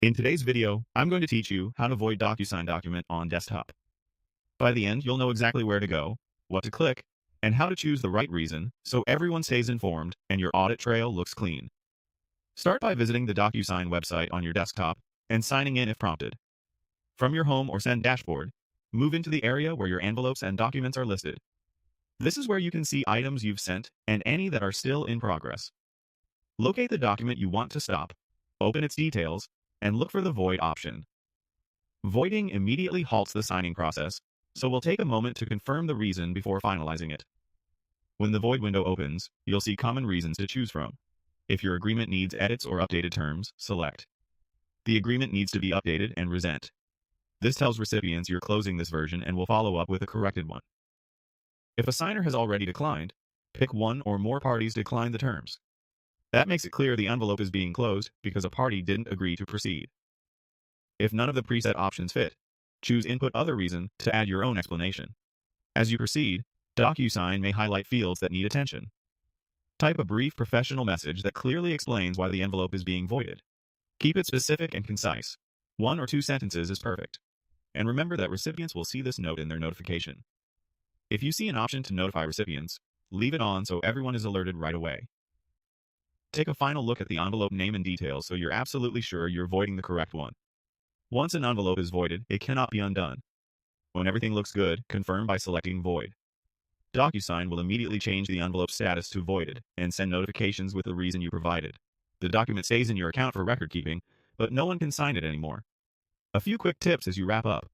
In today's video, I'm going to teach you how to void DocuSign document on desktop. By the end, you'll know exactly where to go, what to click, and how to choose the right reason so everyone stays informed and your audit trail looks clean. Start by visiting the DocuSign website on your desktop and signing in if prompted. From your home or send dashboard, move into the area where your envelopes and documents are listed. This is where you can see items you've sent and any that are still in progress. Locate the document you want to stop, open its details, and look for the void option. Voiding immediately halts the signing process, so we'll take a moment to confirm the reason before finalizing it. When the void window opens, you'll see common reasons to choose from. If your agreement needs edits or updated terms, select. The agreement needs to be updated and resent. This tells recipients you're closing this version and will follow up with a corrected one. If a signer has already declined, pick one or more parties decline the terms. That makes it clear the envelope is being closed because a party didn't agree to proceed. If none of the preset options fit, choose Input Other Reason to add your own explanation. As you proceed, DocuSign may highlight fields that need attention. Type a brief professional message that clearly explains why the envelope is being voided. Keep it specific and concise. 1 or 2 sentences is perfect. And remember that recipients will see this note in their notification. If you see an option to notify recipients, leave it on so everyone is alerted right away. Take a final look at the envelope name and details so you're absolutely sure you're voiding the correct one. Once an envelope is voided, it cannot be undone. When everything looks good, confirm by selecting Void. DocuSign will immediately change the envelope status to voided and send notifications with the reason you provided. The document stays in your account for record keeping, but no one can sign it anymore. A few quick tips as you wrap up.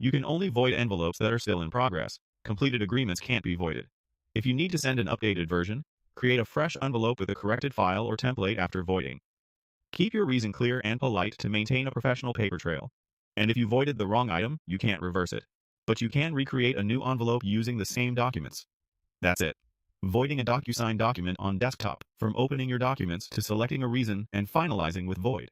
You can only void envelopes that are still in progress. Completed agreements can't be voided. If you need to send an updated version, create a fresh envelope with a corrected file or template after voiding. Keep your reason clear and polite to maintain a professional paper trail. And if you voided the wrong item, you can't reverse it. But you can recreate a new envelope using the same documents. That's it. Voiding a DocuSign document on desktop, from opening your documents to selecting a reason and finalizing with void.